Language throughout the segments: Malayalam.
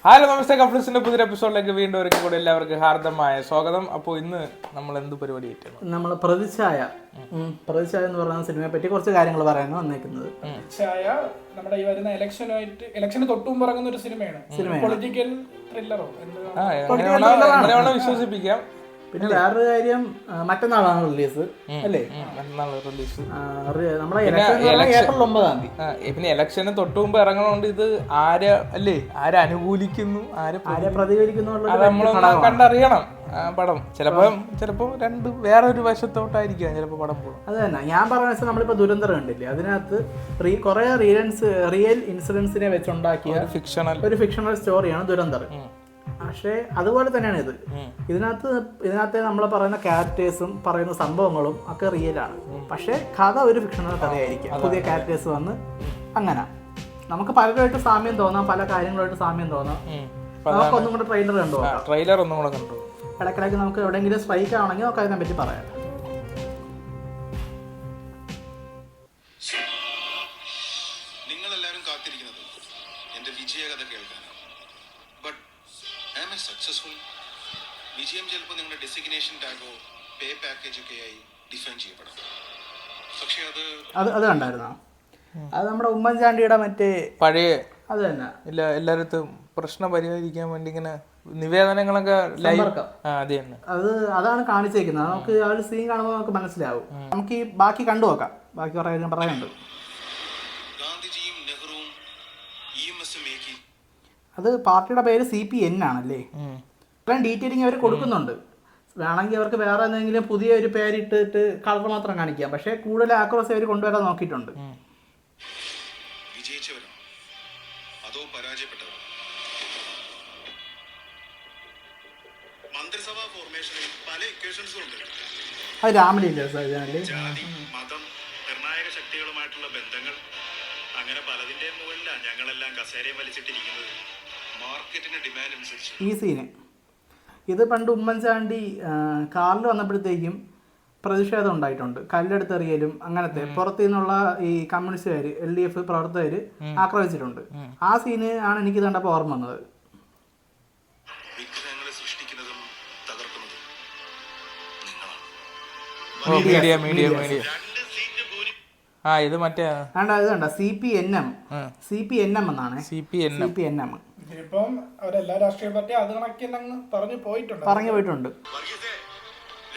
ഹലോ നമസ്തേ, കപ്പിൾസിന്റെ പുതിയ എപ്പിസോഡിലേക്ക് വീണ്ടും ഒരിക്കൽ കൂടി എല്ലാവർക്കും ഹാർദമായ സ്വാഗതം. അപ്പോൾ ഇന്ന് നമ്മൾ എന്ത് പരിപാടി ആയിട്ടാണ് നമ്മൾ പ്രതിച്ഛായ എന്ന് പറയുന്ന സിനിമയെ പറ്റി കുറച്ച് കാര്യങ്ങൾ പറയാനാണ് വന്നേക്കുന്നത്. പ്രതിച്ഛായ നമ്മുടെ ഈ വരുന്ന ഇലക്ഷന് തൊട്ടും ഇറങ്ങുന്ന ഒരു സിനിമയാണ്. പൊളിറ്റിക്കൽ ത്രില്ലറോ അങ്ങനെയാണോ വിശ്വസിപ്പിക്കാം. പിന്നെ വേറൊരു കാര്യം, മറ്റന്നാളാണ് റിലീസ് അല്ലേ? റിലീസ് നമ്മളെ ഏപ്രിൽ 9. പിന്നെ ഇലക്ഷന് തൊട്ടു മുമ്പ് ഇറങ്ങണോണ്ട് ഇത് ആരെ അനുകൂലിക്കുന്നു ആരെ പ്രതികരിക്കുന്നു നമ്മളൊന്ന് കണ്ടറിയണം പടം. ചിലപ്പോ വേറെ ഒരു വശത്തോട്ടായിരിക്കാം ചിലപ്പോ പടം പോകും. അത് തന്നെ ഞാൻ പറഞ്ഞ വെച്ചാൽ നമ്മളിപ്പോ ദുരന്തരം കണ്ടില്ലേ, അതിനകത്ത് കുറെ റിയൽ ഇൻസിഡൻസിനെ വെച്ചുണ്ടാക്കിയ ഒരു ഫിക്ഷണൽ സ്റ്റോറിയാണ് ദുരന്തരം. പക്ഷേ അതുപോലെ തന്നെയാണ് ഇത്. ഇതിനകത്ത് നമ്മൾ പറയുന്ന ക്യാരക്ടേഴ്സും പറയുന്ന സംഭവങ്ങളും ഒക്കെ റിയലാണ്. പക്ഷേ കഥ ഒരു ഫിക്ഷണൽ കഥയായിരിക്കും. പുതിയ ക്യാരക്ടേഴ്സ് വന്ന് അങ്ങനെ നമുക്ക് പലരുമായിട്ട് സാമ്യം തോന്നാം, പല കാര്യങ്ങളുമായിട്ട് സാമ്യം തോന്നാം. നമുക്കൊന്നും കൂടെ ട്രെയിലർ കണ്ടു ഇടയ്ക്കിടയ്ക്ക് നമുക്ക് എവിടെയെങ്കിലും സ്ട്രൈക്ക് ആണെങ്കിൽ നമുക്ക് അതിനെ പറ്റി പറയാം. നിങ്ങളെല്ലാവരും കാത്തിരിക്കുന്നത് എൻ്റെ വിജയകഥ കേൾക്കാനാണ്. But am I successful? വിജയം ചിലപ്പോൾ നിങ്ങളുടെ ഡെസിഗ്നേഷൻ ടാഗോ പേ പാക്കേജ് ഒക്കെ ആയി ഡിഫൈൻ ചെയ്യപ്പെടാം. പക്ഷെ അത് കണ്ടായിരുന്നോ? അത് നമ്മുടെ ഉമ്മൻചാണ്ടിയുടെ മറ്റേ പഴയ അത് തന്നെ എല്ലായിടത്തും പ്രശ്നം പരിഹരിക്കാൻ വേണ്ടി ഇങ്ങനെ നിവേദനങ്ങളൊക്കെ അതാണ് കാണിച്ചേക്കുന്നത്. നമുക്ക് ആ ഒരു സീൻ കാണുമ്പോൾ നമുക്ക് മനസ്സിലാവും. നമുക്ക് ഈ ബാക്കി കണ്ടു നോക്കാം. ബാക്കി പറയാനുണ്ട്. അത് പാർട്ടിയുടെ പേര് CPN ആണല്ലേ? ഇത്രയും ഡീറ്റെയിലിംഗ് അവർ കൊടുക്കുന്നുണ്ട്. വേണമെങ്കിൽ അവർക്ക് വേറെ എന്തെങ്കിലും പുതിയ ഒരു പേരിട്ടിട്ട് കളർ മാത്രം കാണിക്കാം. പക്ഷേ കൂടുതൽ ആക്യുറസി അവർ കൊണ്ടുവരാൻ നോക്കിയിട്ടുണ്ട്. അത് രാമലീല മതം, നിർണായക ശക്തികളുമായിട്ടുള്ള ബന്ധങ്ങൾ, അങ്ങനെ പലതിന്റെ മുകളിലാണ് ഞങ്ങളെല്ലാം കസേരയും വലിച്ചിട്ടിരിക്കുന്നത്. മാർക്കറ്റിന്റെ ഡിമാൻഡ് അനുസരിച്ച് ഈ സീന് ഇത് പണ്ട് ഉമ്മൻചാണ്ടി കാറിൽ വന്നപ്പോഴത്തേക്കും പ്രതിഷേധം ഉണ്ടായിട്ടുണ്ട്. കല്ലെടുത്തെറിയലും അങ്ങനത്തെ പുറത്തു നിന്നുള്ള ഈ കമ്മ്യൂണിസ്റ്റുകാർ LDF പ്രവർത്തകർ ആക്രമിച്ചിട്ടുണ്ട്. ആ സീന് ആണ് എനിക്ക് കണ്ടപ്പോൾ ഓർമ്മ വന്നത്. വിഗ്രഹങ്ങളെ സൃഷ്ടിക്കുന്നതും തകർക്കുന്നതും നിങ്ങളാണ്. ഇത് മറ്റേ ഇത് കണ്ട CPNM എന്നാണ്. CPNM ഇപ്പം അവരെല്ലാ രാഷ്ട്രീയ പാർട്ടി അത് കണക്കി പറഞ്ഞു പോയിട്ടുണ്ട്.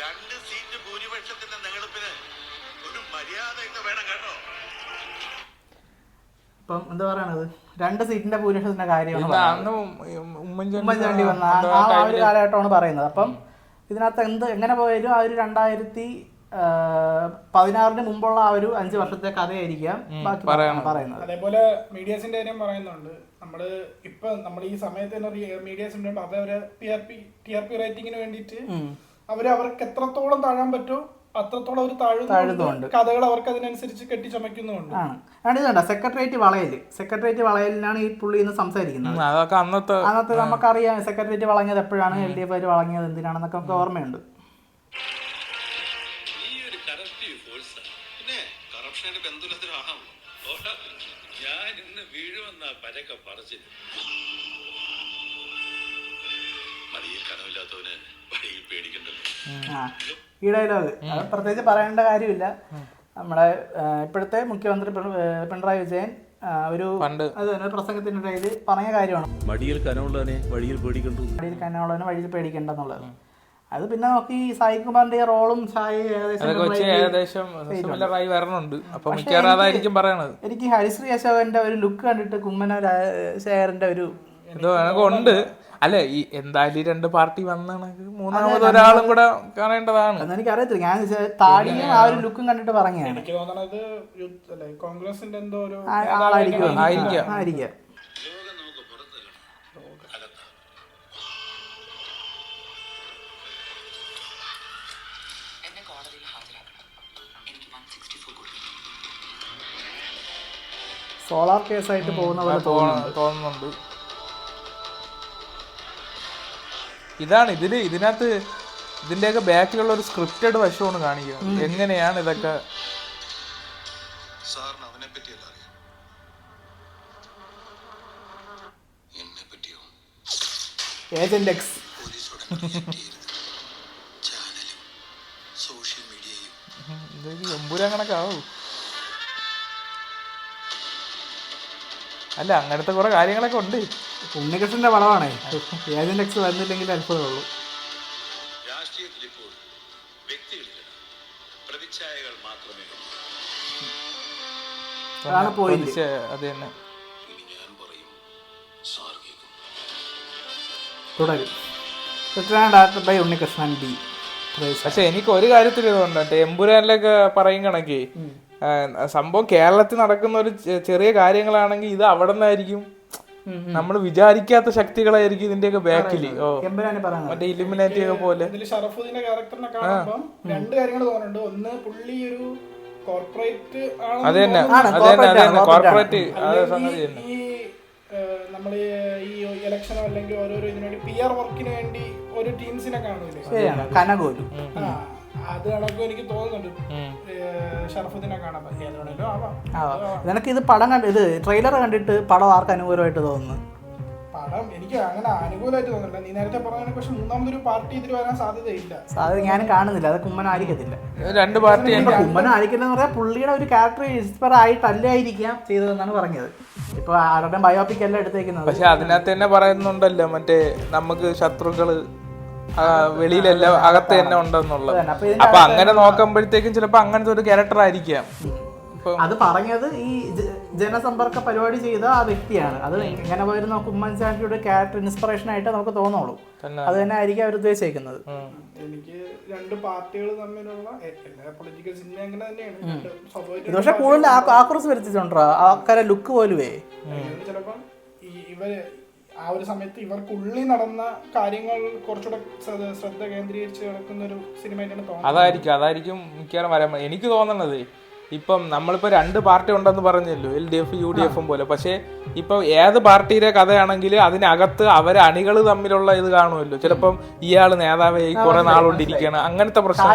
രണ്ട് സീറ്റ് ഭൂരിപക്ഷത്തിന്റെ നെഗളിപ്പിന് ഒരു മര്യാദ വേണം കേട്ടോ. ഇപ്പം എന്താ പറയണത്, 2 സീറ്റിന്റെ ഭൂരിപക്ഷത്തിന്റെ കാര്യമാണ് ഉമ്മൻചാണ്ടി വന്ന ആ ഒരു കാലഘട്ടമാണ് പറയുന്നത്. അപ്പം ഇതിനകത്ത് എങ്ങനെ പോയാലും ആ ഒരു 2016 മുമ്പുള്ള ആ ഒരു 5 വർഷത്തെ കഥയായിരിക്കാം ബാക്കി പറയുന്നത്. അതേപോലെ മീഡിയസിന്റെ കാര്യം പറയുന്നുണ്ട്. നമ്മൾ ഈ സമയത്ത് തന്നെ മീഡിയസ് ഉണ്ട്. അവര് TRP റേറ്റിംഗിന് വേണ്ടിയിട്ട് അവർക്ക് എത്രത്തോളം താഴാൻ പറ്റുമോ അത്രത്തോളം അവർ താഴുന്നുണ്ട്. കഥകൾ അവർക്ക് അതിനനുസരിച്ച് കെട്ടിച്ചമയ്ക്കുന്നുണ്ട്. ഇതുണ്ട് സെക്രട്ടേറിയറ്റ് വളയലിനാണ് ഈ പുള്ളി ഇന്ന് സംസാരിക്കുന്നത്. അന്നത്തെ നമുക്കറിയാം സെക്രട്ടേറിയറ്റ് വളഞ്ഞത് എപ്പോഴാണ്, LDF വളഞ്ഞത് എന്തിനാണെന്നൊക്കെ നമുക്ക് ഓർമ്മയുണ്ട്. ഈ ഡയലോഗ് അത് പ്രത്യേകിച്ച് പറയേണ്ട കാര്യമില്ല. നമ്മുടെ ഇപ്പോഴത്തെ മുഖ്യമന്ത്രി പിണറായി വിജയൻ ഒരു പ്രസംഗത്തിനിടയിൽ പറഞ്ഞ കാര്യമാണ്, മടിയിൽ കനമുള്ളവനെ വഴിയിൽ പേടിക്കണ്ടെന്നുള്ളത്. അത് പിന്നെ നോക്കി സായികുമാറിന്റെ റോളും ഏകദേശം എനിക്ക് ഹരിശ്രീ അശോകന്റെ ഒരു ലുക്ക് കണ്ടിട്ട് കുമ്മന ശേഖരന്റെ ഒരു ഉണ്ട്. അല്ല, ഈ എന്തായാലും 2 പാർട്ടി വന്നാണ്, മൂന്നാമത് ഒരാളും കൂടെ കാണേണ്ടതാണ്. എനിക്കറിയത്തില്ല, ഞാൻ താടിയും ആ ഒരു ലുക്കും കണ്ടിട്ട് പറഞ്ഞതാണ്. എനിക്ക് തോന്നണത് കോൺഗ്രസിന്റെ എന്തോ ഒരു ആയിരിക്കാം. സോളാർ കേസായിട്ട് പോകുന്ന പോലെ തോന്നുന്നുണ്ട്. ഇതിനകത്ത് ഇതിന്റെയൊക്കെ ബാക്കിലുള്ള ഒരു സ്ക്രിപ്റ്റഡ് വശമാണ് കാണിക്കുന്നത്. എങ്ങനെയാണ് ഇതൊക്കെ സാറിന് അവനെ പറ്റിയല്ല അറിയാം, എന്നെ പറ്റിയോ ഏജന്റ് എക്സ്. ചാനലും സോഷ്യൽ മീഡിയയും എമ്പുരാൻ കണക്കാവും. അല്ല അങ്ങനത്തെ കുറെ കാര്യങ്ങളൊക്കെ ഉണ്ട്. ഉണ്ണികൃഷ്ണന്റെ പടമാണേ. ഏജന്റ് എക്സ് വരുന്നില്ലെങ്കിൽ അത്ഭുതമുള്ളൂ. രാഷ്ട്രീയത്തിൽ ഇപ്പോൾ വ്യക്തികളില്ല, പ്രതിച്ഛായകൾ മാത്രമേ ഉള്ളൂ. അതാണ് പോയിന്റ്. അത് തന്നെ. ഇനി ഞാൻ പറയും, സാർ കേൾക്കും. തുടരും. Director by Unnikrishnan B. പക്ഷെ എനിക്ക് ഒരു കാര്യത്തിൽ ഇതുണ്ട്, എമ്പുരാനിലൊക്കെ പറയും കണക്ക് സംഭവം കേരളത്തിൽ നടക്കുന്ന ഒരു ചെറിയ കാര്യങ്ങളാണെങ്കിൽ ഇത് അവിടെ നിന്നായിരിക്കും നമ്മൾ വിചാരിക്കാത്ത ശക്തികളായിരിക്കും ഇതിന്റെയൊക്കെ ബാക്കില്. മറ്റേ ഇലുമിനാറ്റി ഒക്കെ പോലെ. ഇതിൽ ഷറഫുദ്ദീന്റെ ക്യാരക്ടറിനെ കാണുമ്പോൾ രണ്ട് കാര്യങ്ങൾ തോന്നുന്നുണ്ട്. ഒന്ന്, പുള്ളി ഒരു കോർപ്പറേറ്റ് അത് തന്നെ കോർപ്പറേറ്റ് ഈ നമ്മൾ ഈ ഇലക്ഷനോ അല്ലെങ്കിൽ ഓരോരോ ഇതിനുവേണ്ടി PR വർക്കിന് വേണ്ടി ഒരു ടീംസിനെ കാണൂലേ, അത് കണക്കും എനിക്ക് തോന്നുന്നുണ്ട് ഷറഫുദ്ദീനെ കാണാൻ പറ്റിയാലും ആവാം. നിനക്ക് ഇത് പടം ഇത് ട്രെയിലർ കണ്ടിട്ട് പടം ആർക്ക് അനുകൂലമായിട്ട് തോന്നുന്നു? പടം എനിക്ക് അങ്ങനെ അനുകൂലമായിട്ട് തോന്നുന്നില്ല. നീ നേരത്തെ പറഞ്ഞതിനെ, പക്ഷെ മൂന്നാമതൊരു പാർട്ടി ഇതിൽ വരാൻ സാധ്യതയില്ല. സാധ്യത ഞാൻ കാണുന്നില്ല. അത് കുമ്മനായിരിക്കത്തില്ല. രണ്ട് പാർട്ടി കുമ്മനായിരിക്കില്ലെന്ന് പറയാൻ പുള്ളിയുടെ ഒരു ക്യാരക്ടർ ഇൻസ്പയർ ആയിട്ടല്ലായിരിക്കാം ചെയ്തതെന്നാണ് പറഞ്ഞത്. ഇപ്പൊ ആരുടെ ബയോപിക് അല്ല എടുത്തേക്കുന്നത്. പക്ഷെ അതിനകത്ത് തന്നെ പറയുന്നുണ്ടല്ലോ മറ്റേ നമുക്ക് ശത്രുക്കള് വെളിയിലല്ല അകത്ത് തന്നെ ഉണ്ടെന്നുള്ളത്. അപ്പൊ അങ്ങനെ നോക്കുമ്പോഴത്തേക്കും ചിലപ്പോ അങ്ങനത്തെ ഒരു ക്യാരക്ടർ ആയിരിക്കാം. അത് പറഞ്ഞത് ഈ ജനസമ്പർക്ക പരിപാടി ചെയ്ത ആ വ്യക്തിയാണ്. അത് എങ്ങനെ പോയിരുന്നു ഉമ്മൻചാണ്ടിയുടെ ക്യാരക്ടർ ഇൻസ്പിറേഷൻ ആയിട്ട് നമുക്ക് തോന്നുള്ളൂ. അത് തന്നെ ആയിരിക്കും അവർ ഉദ്ദേശിക്കുന്നത്. എനിക്ക് രണ്ട് പാർട്ടികൾ തമ്മിലുള്ള എല്ലാ പൊളിറ്റിക്കൽ സിനിമ അങ്ങനെ തന്നെയാണ്. ഇത് പക്ഷെ കൂടുതൽ ആക്രോസ് വരുത്തിട്ടുണ്ടോ ആൾക്കാരെ ലുക്ക് പോലുവേ. ചിലപ്പം ഇവര് ആ ഒരു സമയത്ത് ഇവർക്കുള്ളിൽ നടന്ന കാര്യങ്ങൾ കുറച്ചുകൂടെ ശ്രദ്ധ കേന്ദ്രീകരിച്ച് നടക്കുന്ന ഒരു സിനിമയായിട്ടാണ് തോന്നുന്നത്. അതായിരിക്കും മിക്കവാറും വരാൻ. എനിക്ക് തോന്നുന്നത് ഇപ്പം നമ്മളിപ്പോ രണ്ട് പാർട്ടി ഉണ്ടെന്ന് പറഞ്ഞല്ലോ, LDF UDF പോലെ. പക്ഷെ ഇപ്പൊ ഏത് പാർട്ടിയുടെ കഥയാണെങ്കിൽ അതിനകത്ത് അവരെ അണികൾ തമ്മിലുള്ള ഇത് കാണുമല്ലോ. ചിലപ്പം ഇയാള് നേതാവായി കുറെ നാളുകൊണ്ടിരിക്കണം, അങ്ങനത്തെ പ്രശ്നം.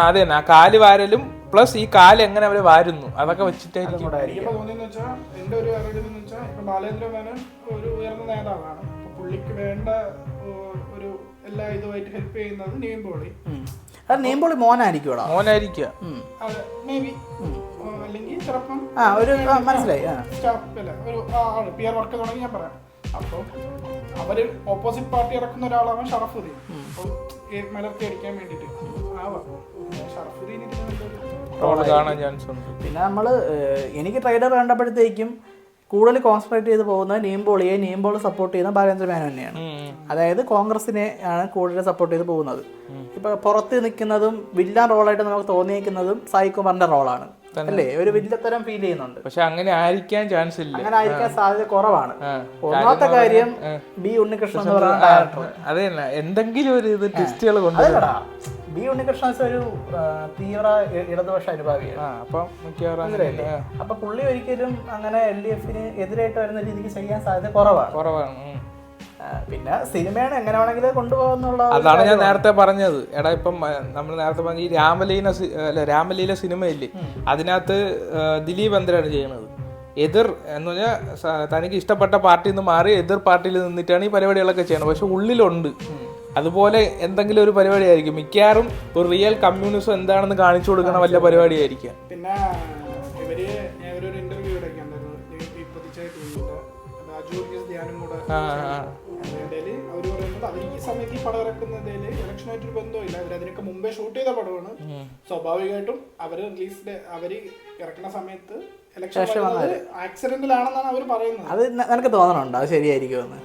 അത് തന്നെ, ആ കാല് വാരലും പ്ലസ് ഈ കാല് എങ്ങനെ അവര് വാരുന്നു അതൊക്കെ വെച്ചിട്ടായിരിക്കും. എനിക്കിപ്പോ തോന്നിയെന്ന് വെച്ചാൽ എന്റെ ഒരു അറിവെന്ന് വെച്ചാൽ ഇപ്പൊ ബാലേന്ദ്ര മേനോൻ ഒരു ഉയർന്ന നേതാവാണ്. പുള്ളിക്ക് വേണ്ട ഒരു എല്ലാ ഇതുമായിട്ട് ഹെൽപ്പ് ചെയ്യുന്നത് നിവിൻ നെയ്മ്പോളി മോനായിരിക്കും. അല്ലെങ്കിൽ ചിലപ്പം മനസ്സിലായി ഒരു ആള് PR വർക്ക് തുടങ്ങി ഞാൻ പറയാം. അപ്പൊ അവര് ഓപ്പോസിറ്റ് പാർട്ടി ഇറക്കുന്ന ഒരാളാവാൻ ഷറഫുദ്ദീൻ മലർത്തി അടിക്കാൻ വേണ്ടിട്ട് ആവാം. ഷറഫുദ്ദീൻ പിന്നെ നമ്മള് എനിക്ക് ട്രെയിലർ കണ്ടപ്പോഴത്തേക്കും കൂടുതൽ കോൺസെൻട്രേറ്റ് ചെയ്ത് പോകുന്നത് നെയ്മ്പോൾ സപ്പോർട്ട് ചെയ്യുന്ന ബാലേന്ദ്ര മേനോൻ തന്നെയാണ്. അതായത് കോൺഗ്രസിനെ ആണ് കൂടുതൽ സപ്പോർട്ട് ചെയ്ത് പോകുന്നത്. ഇപ്പൊ പുറത്ത് നിൽക്കുന്നതും വില്ലൻ റോളായിട്ട് നമുക്ക് തോന്നിയിരിക്കുന്നതും സായി കുമാറിന്റെ റോളാണ് അല്ലേ. ഒരു വില്ലത്തരം ഫീൽ ചെയ്യുന്നുണ്ട്. പക്ഷെ അങ്ങനെ ആയിരിക്കാൻ ചാൻസ് ഇല്ല. അങ്ങനെ ആയിരിക്കാൻ സാധ്യത കുറവാണ്. ഒന്നാമത്തെ കാര്യം ബി ഉണ്ണികൃഷ്ണൻ എന്ന് പറയുന്ന ഡയറക്ടർ അതെ എന്തെങ്കിലും ഒരു ഇത് ട്വിസ്റ്റുകൾ കൊണ്ടുവരാ. ബി ഉണ്ണികൃഷ്ണൻ ഒരു തീവ്ര ഇടതുപക്ഷ അനുഭാവിയാണ്. അപ്പൊ പുള്ളി ഒരിക്കലും അങ്ങനെ LDFന് എതിരായിട്ട് വരുന്ന രീതിക്ക് ചെയ്യാൻ സാധ്യത കുറവാണ്. പിന്നെ സിനിമയാണ് എങ്ങനെ വേണമെങ്കിലും കൊണ്ടുപോകുന്നുള്ള. അതാണ് ഞാൻ നേരത്തെ പറഞ്ഞത്. എടാ ഇപ്പം നമ്മൾ നേരത്തെ പറഞ്ഞ ഈ രാമലീല സിനിമയില്ലേ, അതിനകത്ത് ദിലീപ് എന്തിനാണ് ചെയ്യണത്? എതിർ എന്ന് പറഞ്ഞാൽ തനിക്ക് ഇഷ്ടപ്പെട്ട പാർട്ടിയിൽ നിന്ന് മാറി എതിർ പാർട്ടിയിൽ നിന്നിട്ടാണ് ഈ പരിപാടികളൊക്കെ ചെയ്യണത്. പക്ഷെ ഉള്ളിലുണ്ട് അതുപോലെ എന്തെങ്കിലും ഒരു പരിപാടി ആയിരിക്കും. മിക്കവാറും ഒരു റിയൽ കമ്മ്യൂണിസം എന്താണെന്ന് കാണിച്ചു കൊടുക്കുന്ന വലിയ പരിപാടിയായിരിക്കും. പിന്നെ ഇവര് ഒരു ഇന്റർവ്യൂ അവര് പറയുന്നത് അവർ ഈ സമയത്ത് ഈ പടം ഇറക്കുന്നതിൽ ഇലക്ഷനായിട്ടൊരു ബന്ധമില്ല. അവർ അതിനൊക്കെ മുമ്പേ ഷൂട്ട് ചെയ്ത പടമാണ്. സ്വാഭാവികമായിട്ടും അവര് അവര് ഇറക്കുന്ന സമയത്ത് ഇലക്ഷൻ ആക്സിഡന്റിലാണെന്നാണ് അവർ പറയുന്നത്. അത് നിനക്ക് തോന്നണുണ്ടോ അത് ശരിയായിരിക്കുമെന്ന്?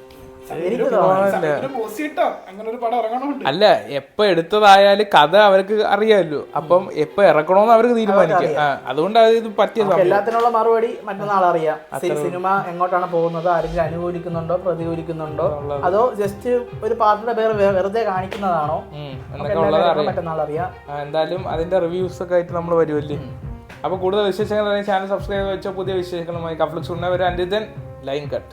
അല്ല, എപ്പോ എടുത്തതായാലും കഥ അവർക്ക് അറിയാമല്ലോ. അപ്പം എപ്പോ ഇറക്കണോന്ന് അവർക്ക് തീരുമാനിക്കാം. അതുകൊണ്ട് ഇത് പറ്റിയ എല്ലാത്തിനുള്ള മറുപടി മറ്റന്നാൾ അറിയാം. സിനിമ എങ്ങോട്ടാണ് പോകുന്നത്, ആരെങ്കിലും അനുകൂലിക്കുന്നുണ്ടോ പ്രതികൂലിക്കുന്നുണ്ടോ, അതോ ജസ്റ്റ് ഒരു പാർട്ടിയുടെ പേര് വെറുതെ കാണിക്കുന്നതാണോ എന്നൊക്കെ മറ്റന്നാൾ അറിയാം. എന്തായാലും അതിന്റെ റിവ്യൂസ് ഒക്കെ ആയിട്ട് നമ്മൾ വരുമല്ലേ. അപ്പൊ കൂടുതൽ വിശേഷങ്ങൾ ചാനൽ സബ്സ്ക്രൈബ് വെച്ചാൽ പുതിയ വിശേഷങ്ങളുമായി കഫ്ലിക്സ് ഉണ്ടാവും. Line cut.